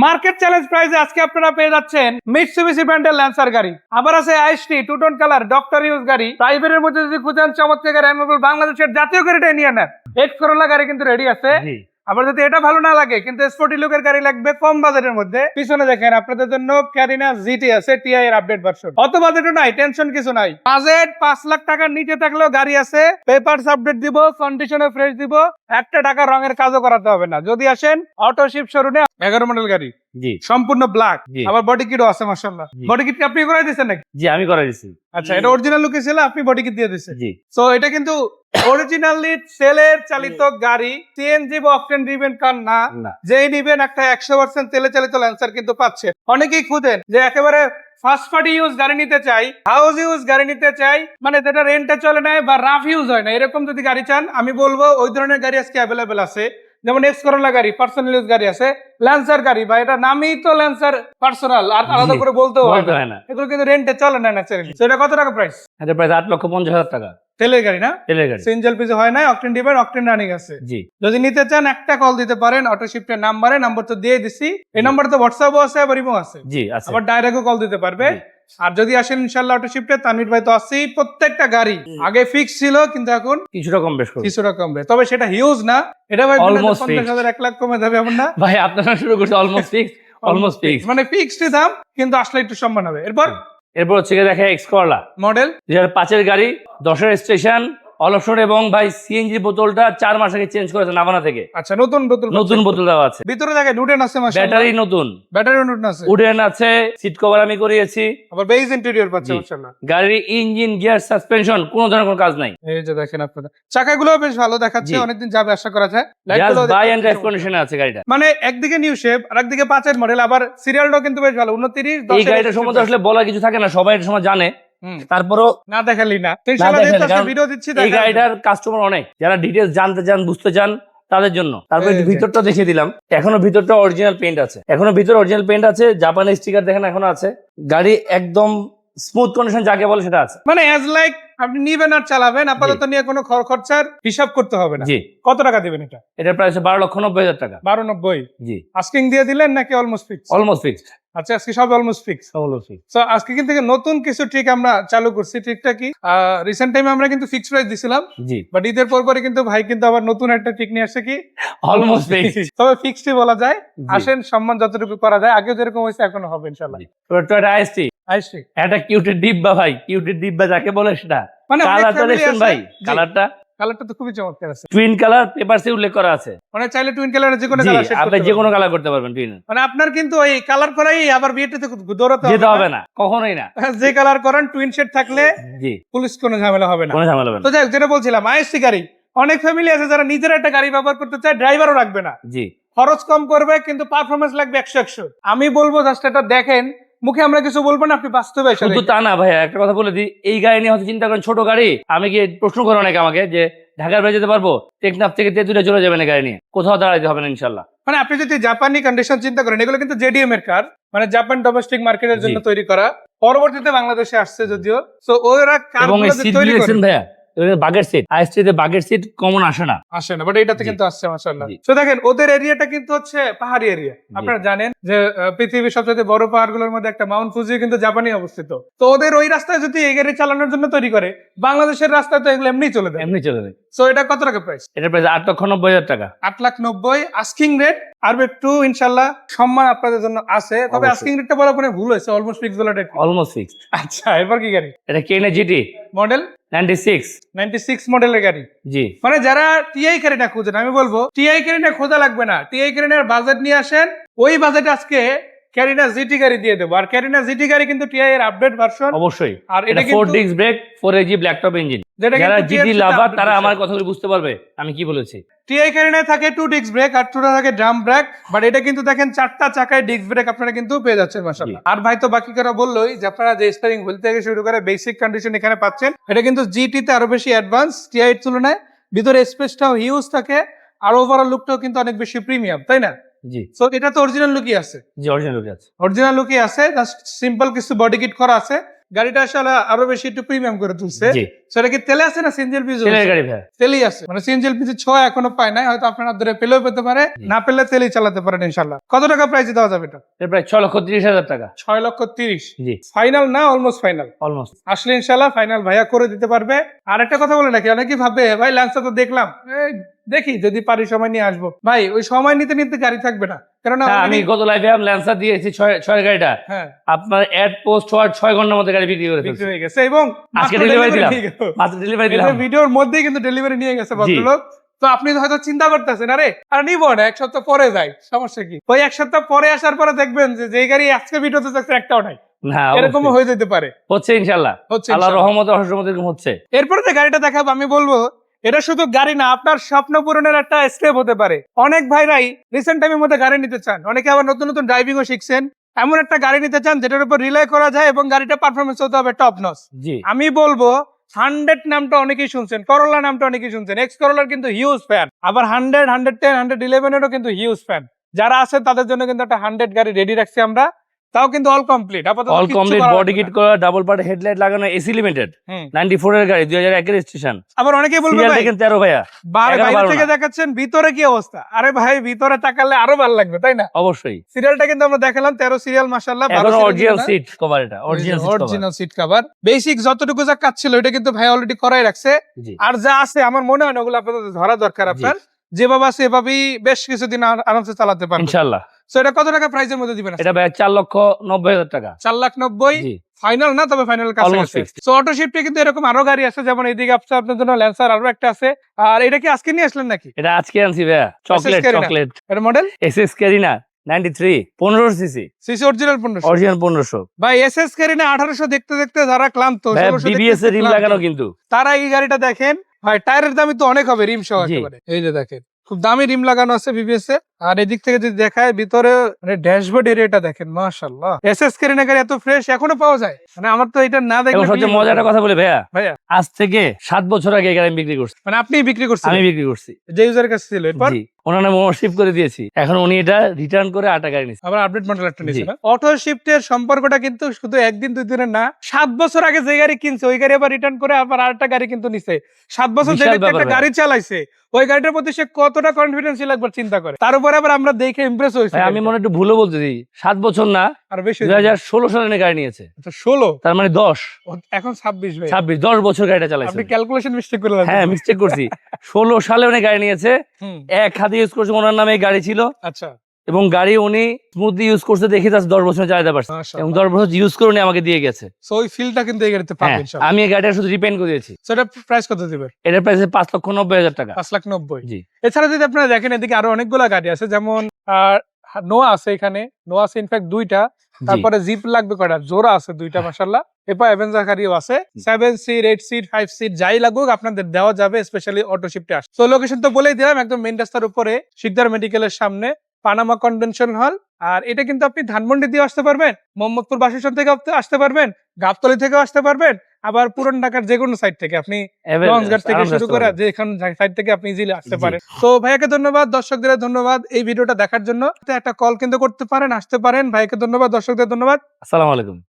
Market challenge প্রাইসে আজকে আপনারা পেয়ে যাচ্ছেন মিৎসুবিশি ব্র্যান্ডের ল্যান্সার গাড়ি, আবার আছে IST two tone colour doctor use গাড়ি। প্রাইভেটের মধ্যে যদি খুঁজেন চমৎকার গাড়ি, আমি বলবো বাংলাদেশের জাতীয় গাড়িটা নিয়ে নেন। এক্স করোলা গাড়ি কিন্তু রেডি আছে। আবার যদি এটা ভালো না লাগে কিন্তু স্পোর্টি লুকের গাড়ি লাগবে কম বাজেটের মধ্যে, পিছনে দেখেন আপনাদের জন্য ক্যারিনা জিটি আছে, টিআই এর আপডেট ভার্সন। অত বাজেটও নাই, টেনশন কিছু নাই। বাজেট 5 লাখ টাকার নিচে থাকলেও গাড়ি আছে, পেপারস আপডেট দিব, কন্ডিশনে ফ্রেশ দিব, একটা টাকা রঙের কাজও করাতে হবে না। যদি আসেন অটো শিফট শোরুমে 11 মডেল গাড়ি, জি সম্পূর্ণ ব্ল্যাক, আবার বডি কিটও আছে মাশাআল্লাহ। বডি কিট কি আপনি করাই দিয়েছেন নাকি? জি আমি করাই দিয়েছি। আচ্ছা, এটা অরিজিনাল লুকে ছিল, আপনি বডি কিট দিয়ে দিয়েছেন। জি, সো এটা কিন্তু অরিজিনালি সেলের চালিত গাড়ি, সিএনজি বা অকটেন ড্রিভেন কার না। যেই নিবেন একটা 100% তেলে চালিত ল্যান্সার কিন্তু পাচ্ছেন। অনেকেই খুঁজেন যে একেবারে ফার্স্ট পার্টি ইউজ গাড়ি নিতে চাই, হাউস ইউজ গাড়ি নিতে চাই, মানে যেটা রেন্টে চলে না বা রাফ ইউজ হয় না, এরকম যদি গাড়ি চান আমি বলবো ওই ধরনের গাড়ি আজকে অ্যাভেলেবেল আছে। যেমন এক্স করোলা গাড়ি, পার্সোনাল ইউজ গাড়ি আছে, ল্যান্সার গাড়ি বা এটা নামই তো ল্যান্সার পার্সোনাল, আর আলাদা করে বলতেও হয় না। এগুলো কিন্তু রেন্টে চলে না ন্যাচারালি। সেটা কত টাকা প্রাইস? এটা প্রাইস 8,50,000 টাকা। তেলের গাড়ি না? তেলের গাড়ি, সিএনজি এলপিজি হয় না, অকটেন ডিভেন অকটেন রানিং আছে। জি, যদি নিতে চান একটা কল দিতে পারেন অটো শিফটের নাম্বারে, নাম্বার তো দিয়ে দিছি। এই নাম্বারে তো হোয়াটসঅ্যাপও আছে, আবার ইমো আছে। জি আছে, আবার ডাইরেক্টও কল দিতে পারবে। আর যদি আসেন ইনশাআল্লাহ অটো শিফটে, তানভীর ভাই তো আছেই। প্রত্যেকটা গাড়ি আগে ফিক্স ছিল কিন্তু এখন কিছুটা কম বেশ, কিছুটা কমবে, তবে সেটা হিউজ না। এটা ভাই 50,000 1 লাখ কমে যাবে এমন না ভাই। আপনারা শুরু করছে অলমোস্ট ফিক্স, অলমোস্ট ফিক্স মানে ফিক্সড দাম, কিন্তু আসলে একটু সম্মান হবে। এরপর হচ্ছে দেখে এক্স করলা মডেল 2005 এর গাড়ি, 10 এর স্টেশন, অল অপশন, এবং ভাই সিএনজি বোতলটা 4 মাস আগে চেঞ্জ করেছে নাভানা থেকে। আচ্ছা, নতুন বোতল, নতুন বোতল দেওয়া আছে। ভিতরে দেখেন উডেন আছে মাশাআল্লাহ, ব্যাটারি নতুন, ব্যাটারি নতুন আছে, উডেন আছে, সিট কভার আমি করিয়েছি, আবার বেজ ইন্টেরিয়র পাচ্ছে মাশাআল্লাহ। গাড়ির ইঞ্জিন, গিয়ার, সাসপেনশন কোনো ধরনের কোনো কাজ নাই। এই যে দেখেন আপনারা, চাকাগুলো বেশ ভালো দেখাচ্ছে, অনেকদিন যাবে আশা করা যায়। লাইটগুলো বাই এন্ড ড্রাইভ কন্ডিশনে আছে গাড়িটা, মানে একদিকে নিউ শেপ আর একদিকে 5 এর মডেল, আবার সিরিয়ালটাও কিন্তু বেশ ভালো 29 10। এই গাড়িটার সম্বন্ধে আসলে বলা কিছু থাকে না, সবাই এটা সময় জানে, তারপরও না দেখালি না। ভিডিও দিচ্ছি, এই গাড়িটার কাস্টমার অনেক, যারা ডিটেইলস জানতে চান, বুঝতে চান, তাদের জন্য। তারপরে ভিতরটা দেখিয়ে দিলাম, এখনো ভিতরটা অরিজিনাল পেইন্ট আছে, এখনো ভিতরে অরিজিনাল পেইন্ট আছে, জাপানি স্টিকার দেখেন এখনো আছে। গাড়ি একদম স্মুথ কন্ডিশন যাকে বলে সেটা আছে। মানে অ্যাজ লাইক আপনি নিবেন আর চালাবেন, আপাতত নিয়ে কোনো খরচার হিসাব করতে হবে না। জি, কত টাকা দিবেন এটা? এটার প্রাইস 12,90,000 টাকা। 12,90? জি, আস্কিং দিয়ে দিলেন নাকি অলমোস্ট ফিক্স? Almost fixed. আচ্ছা, আজকে সব অলমোস্ট ফিক্স। সো আজকে কিন্তু নতুন কিছু ট্রিক আমরা চালু করছি। ট্রিকটা কি? রিসেন্ট টাইমে আমরা কিন্তু ফিক্সড প্রাইস দিছিলাম, জি, বাট ঈদের পরে কিন্তু ভাই কিন্তু আবার নতুন একটা ট্রিক নিয়ে আসছে, কি অলমোস্ট ফিক্সড। তবে ফিক্সডই বলা যায়। আসেন, সম্মান যতটুকু করা যায়, আগেও যেরকম হয়েছে এখনো হবে ইনশাআল্লাহ। টয়োটা আইএসটি, এটা কিউটের ডিব্বা ভাই, কিউটের ডিব্বা যাকে বলে সেটা। মানে কালারটা দেখেন ভাই, কালারটা তো খুবই চমৎকার আছে। টুইন কালার পেপারসে উল্লেখ করা আছে, মানে চাইলে টুইন কালারে যে কোনো কালার সেট করতে আপনি যে কোনো কালার করতে পারবেন টুইন। মানে আপনার কিন্তু এই কালার করাই আবার বিয়েতে দৌড়াতে হবে না, কখনোই না। যে কালার করেন টুইন শেড থাকলে জি পুলিশ কোনো ঝামেলা হবে না, কোনো ঝামেলা হবে না। তো যাই, যেটা বলছিলাম আইএসটি গাড়ি, অনেক ফ্যামিলি আছে যারা নিজের একটা গাড়ি ব্যবহার করতে চায়, ড্রাইভারও রাখবে না, জি, খরচ কম করবে কিন্তু পারফরমেন্স লাগবে 100-100। আমি বলবো জাস্ট এটা দেখেন, মুখে আমরা কিছু বলবো না, আপনি বাস্তবে এসে শুধু তা না ভাই, একটা কথা বলে দিই, এই গাড়ি নিয়ে হয়তো চিন্তা করেন ছোট গাড়ি। আমি কি প্রশ্ন করে অনেকে আমাকে যে ঢাকার বাইরে যেতে পারবো? টেকনাফ থেকে তেঁতুলিয়া চলে যাবেন গাড়ি নিয়ে, কোথাও দাঁড়াইতে হবে না ইনশাল্লাহ। মানে আপনি যদি জাপানি কন্ডিশন চিন্তা করেন, এগুলো কিন্তু জেডিএম এর কার, মানে জাপান ডোমেস্টিক মার্কেটের জন্য তৈরি করা, পরবর্তীতে বাংলাদেশে আসছে যদিও। সো ওরা কারগুলো তৈরি করে ভাইয়া বাগের সিট, আইএসটিতে বাগের সিট কমন আসে না, বাট এটাতে কিন্তু আসছে মাশাআল্লাহ। তো দেখেন ওদের এরিয়াটা কিন্তু হচ্ছে পাহাড়ি এরিয়া। আপনারা জানেন যে পৃথিবীর সবচেয়ে বড় পাহাড়গুলোর মধ্যে একটা মাউন্ট ফুজি কিন্তু জাপানে অবস্থিত। তো ওদের ওই রাস্তায় যদি এই গাড়ি চালানোর জন্য তৈরি করে, বাংলাদেশের রাস্তায় তো এগুলো এমনি চলে যায়। সো এটা কত টাকা প্রাইস? এটা প্রাইস 8,90,000 টাকা। 8,90,000 আস্কিং রেট, আর একটু ইনশাআল্লাহ সম্মান আপনাদের জন্য আছে। তবে আস্কিং রেটটা বলা পরে ভুল হয়েছে, অলমোস্ট ফিক্স বলা এটা অলমোস্ট ফিক্স। আচ্ছা, এরপর কি গাড়ি? এটা কেনা জিটি মডেল 96 মডেলের গাড়ি। জি, মানে যারা টিআই ক্যারিনা খুঁজেন, আমি বলবো টিআই ক্যারিনা খোঁজা লাগবে না, টিআই ক্যারিনার বাজেট নিয়ে আসেন, ওই বাজেটে আজকে ক্যারিনা জিটি গাড়ি দিয়ে দেবো। আর ক্যারিনা জিটি গাড়ি কিন্তু টিআই এর আপডেট ভার্সন অবশ্যই। আর এটা 4 disc brake, 4AG black top engine. যারা জিটি লাভার তারা আমার কথাগুলো বুঝতে পারবে আমি কি বলেছি। টিআই ক্যারিনায় থাকে 2 ডিস্ক ব্রেক আর 2টা থাকে ড্রাম ব্রেক, বাট এটা কিন্তু দেখেন 4টা চাকায় ডিস্ক ব্রেক আপনারা কিন্তু পেয়ে যাচ্ছেন মাশাআল্লাহ। আর ভাই তো বাকি কথা বললোই যে আপনারা যে স্টারিং হুইল থেকে শুরু করে বেসিক কন্ডিশন এখানে পাচ্ছেন। এটা কিন্তু জিটি তে আরো বেশি অ্যাডভান্স টিআই এর তুলনায়, ভিতরে স্পেসটাও হিউজ থাকে, আর ওভারঅল লুকটাও কিন্তু অনেক বেশি প্রিমিয়াম, তাই না? জি, সো এটা তো অরিজিনাল লুকই আছে। জি, অরিজিনাল লুকই আছে, অরিজিনাল লুকই আছে, জাস্ট সিম্পল কিছু বডি কিট করা আছে। গাড়িটা আসলে আরো বেশি একটু প্রিমিয়াম করে তুলছে। জি সেটা কি তেলে আছে না সিএনজি এলপিজি? ছেলের গাড়ি ভাইয়া। তেলেই আছে, মানে সিএনজি এলপিজি ছোঁয়া এখনো পায় নাই, হয়তো আপনার ধরে পেলেও পেতে পারে, জি। না পেলে তেলেই চালাতে পারেন ইনশাল্লাহ। কত টাকা প্রাইসে দেওয়া যাবে এটা? এর প্রায় 6,30,000 টাকা। 6,30,000। জি ফাইনাল না, অলমোস্ট ফাইনাল। অলমোস্ট। আসলে ইনশাল্লাহ ফাইনাল ভাইয়া করে দিতে পারবে। আর একটা কথা বলে রাখি, অনেকেই ভাবে ভাই ল্যান্সার তো দেখলাম, এই দেখি যদি পারি সময় নিয়ে আসবো। ভাই ওই সময় নিতে নিতে গাড়ি থাকবে না, কেননা হ্যাঁ, আমি already- গত লাইভে আমি ল্যান্সার দিয়েছি 6 গাড়িটা, হ্যাঁ আপনার অ্যাড পোস্ট হওয়ার 6 ঘন্টার মধ্যে গাড়ি বিক্রি করে বিক্রি ফেলছি। হয়ে গেছে এবং আজকে মাত্র ডেলিভারি delivery দিলাম, নিয়ে গেল। মাত্র ডেলিভারি এই দিলাম। যে ভিডিওর মধ্যেই কিন্তু ডেলিভারি নিয়ে গেছে ভদ্রলোক। তো আপনি হয়তো চিন্তা করতেছেন, আরে আর নিবো না, এক সপ্তাহ পরে যাই, সমস্যা কি? ওই এক সপ্তাহ পরে আসার পরে দেখবেন যে যেই গাড়ি আজকে ভিডিওতে থাকছে একটাও নাই। না এরকমও অবশ্যই। হয়ে যেতে পারে, হচ্ছে ইনশাল্লাহ, হচ্ছে আল্লাহর ইনশাল্লাহ। রহমতে অসম্মত এরকম হচ্ছে। এরপরে যে গাড়িটা দেখাবো আমি বলবো এটা শুধু গাড়ি না, আপনার স্বপ্ন পূরণের একটা স্টেপ হতে পারে। অনেক ভাইরাই রিসেন্ট টাইমের মধ্যে গাড়ি নিতে চান, অনেকে আবার নতুন নতুন ড্রাইভিংও শিখছেন, এমন একটা গাড়ি নিতে চান যেটার উপর রিলাই করা যায় এবং গাড়িটা পারফরমেন্স হতে হবে টপ নচ। জি আমি বলবো 100 নামটা অনেকেই শুনছেন, করোলা নামটা অনেকেই শুনছেন, এক্স করোলার কিন্তু হিউজ ফ্যান, আবার 100, 110, 111 কিন্তু হিউজ ফ্যান। যারা আছেন তাদের জন্য কিন্তু একটা 100 গাড়ি রেডি রাখছি আমরা, তাও কিন্তু অল কমপ্লিট, আপাতত অল কিচ্ছু কমপ্লিট, করা বডি লাগবে কিট না। করা, ডাবল পার্ট হেডলাইট লাগানো, এসি লিমিটেড, হুম। 94 এর গাড়ি, 2001 এর রেজিস্ট্রেশন, আবার অনেকেই বলবে সিরিয়াল ভাই দেখেন 13 ভাইয়া। 11, বাইরে 12 থেকে না। দেখাচ্ছেন, ভিতরে কি অবস্থা? আরে ভাই ভিতরে তাকালে আরো ভালো লাগবে, তাই না? অবশ্যই সিরিয়ালটা কিন্তু আমরা দেখালাম 13 সিরিয়াল, মাশাআল্লাহ। এখন অরিজিনাল সিট কভার, এটা original seat cover. Original seat cover, basic যতটুকু যা কাজ ছিল এটা কিন্তু ভাই অলরেডি করাই রাখছে। জি আর যা আছে আমার মনে হয় না ওগুলো আপনাদের ধরা দরকার, আপনার যেভাবে আছে এভাবেই বেশ কিছুদিন আরামসে চালাতে পারবেন ইনশাআল্লাহ। সো এটা কত টাকা প্রাইসের মধ্যে দিবেন? এটা ভাই 4,90,000 টাকা। 4,90,000 জি ফাইনাল না, তবে ফাইনাল Almost কাছে। fixed. সো অটো শিফটে কিন্তু এরকম আরো গাড়ি আছে, যেমন এইদিকে আপনার জন্য ল্যান্সার আরো একটা আছে। আর এটা কি আজকে নিয়ে আসলেন নাকি? এটা আজকে আনছি ভাইয়া, চকলেট Carina। চকলেট এর model SS corona 93 15 CC, CC original 1500। Original 1500 ভাই এসএস ক্যারিনা 1800 দেখতে দেখতে যারা ক্লান্ত, ভাই, 1600 দেখতে বিবিএস এর রিম ক্লান্ত, লাগানো কিন্তু। তারা এই গাড়িটা দেখেন। ভাই টায়ারের দামই তো অনেক হবে, রিম সহ জি। একেবারে। এই যে দেখেন খুব দামি রিম লাগানো আছে বিবিএস এর। আর এদিক থেকে যদি দেখায় ভিতরে, মানে ড্যাশবোর্ড এরিয়াটা দেখেন, মাশাআল্লাহ। এসএস ক্যারিনা গাড়ি এত ফ্রেশ এখনো পাওয়া যায়, মানে আমার তো এটা না এবং দেখলে সবচেয়ে believe মজার একটা হতো না। কথা বলি ভাইয়া, ভাইয়া আজ থেকে 7 বছর আগে এই গাড়ি আমি বিক্রি করছি। মানে আপনিই বিক্রি করছেন? আমি বিক্রি করছি, যে ইউজারের কাছে ছিল, এরপর জি ওনার নামে ওনারশিপ করে দিয়েছি, এখন উনি এটা রিটার্ন করে 8 গাড়ি নিচ্ছে। আবার আপডেট মডেল একটা নিয়েছে জি। না। অটো শিফটের সম্পর্কটা কিন্তু শুধু একদিন দুই দিনের না, 7 বছর আগে যে গাড়ি কিনছে ওই গাড়ি আবার রিটার্ন করে আবার আরেকটা গাড়ি কিন্তু নিছে। 7 বছর যে বিশাল ব্যক্তি একটা ব্যাপার গাড়ি চালাইছে, ওই গাড়িটার প্রতি সে কতটা কনফিডেন্সিয়াল একবার চিন্তা করে। তার উপরে আবার আমরা দেখে ইমপ্রেস হয়েছি। ভাই, আমি মনে একটু ভুলও বলতেছি, 7 বছর না, আর বেশি 2016 সালে এনে গাড়ি নিয়েছে, 16, তার মানে 10 এখন 26 ভাই। 10 বছর গাড়িটা আপনি চালাইছে। ক্যালকুলেশন মিস্টেক করে হ্যাঁ মিস্টেক করছি, 16 সালে উনি গাড়ি নিয়েছে, হুম, এক হাতে ইউজ করছে, ওনার নামে এই গাড়ি ছিল, আচ্ছা এবং গাড়ি উনি স্মুথলি ইউজ করছে দেখে তার 10 বছর চালাতে পারছে, এবং মাশাআল্লাহ। 10 বছর ইউজ করে উনি আমাকে দিয়ে গেছে। সো ওই ফিলটা কিন্তু এই গাড়িতে হ্যাঁ পাবেন ইনশাআল্লাহ। আমি এই গাড়িটা শুধু রিপেন্ট করে দিয়েছি। সো এটা প্রাইস কত দিবেন? এটার প্রাইস 5,90,000 টাকা। 5,90,000। জি এছাড়া যদি আপনারা দেখেন এদিকে আরো অনেকগুলা গাড়ি আছে, যেমন নোয়া আছে, এখানে নোয়া আছে ইনফ্যাক্ট দুইটা। তারপরে জিপ লাগবে কয়টা, জোড়া আছে দুইটা মাশাআল্লাহ। এরপর অ্যাভেঞ্জার গাড়িও আছে, 7 সিট 8 সিট 5 সিট যাই লাগুক আপনাদের দেওয়া যাবে, স্পেশালি অটো শিফটে আসে। তো লোকেশন তো বলেই দিলাম, একদম মেইন রাস্তার উপরে শিকদার মেডিকেলের সামনে, পানামা কনভেনশন হল। আর এটা কিন্তু আপনি ধানমন্ডি দিয়ে আসতে পারবেন, মোহাম্মদপুর বাস স্টেশন থেকে আসতে পারবেন, গাবতলী থেকেও আসতে পারবেন, আবার পুরান ঢাকার যে কোনো সাইড থেকে আপনি লঞ্চঘাট থেকে শুরু করে যেখানে সাইড থেকে আপনি ইজিলি আসতে জি। পারেন। তো ভাইয়াকে ধন্যবাদ, দর্শকদের ধন্যবাদ এই ভিডিওটা দেখার জন্য। একটা কল কিন্তু করতে পারেন, আসতে পারেন। ভাইকে ধন্যবাদ, দর্শকদের ধন্যবাদ। আসসালামু আলাইকুম।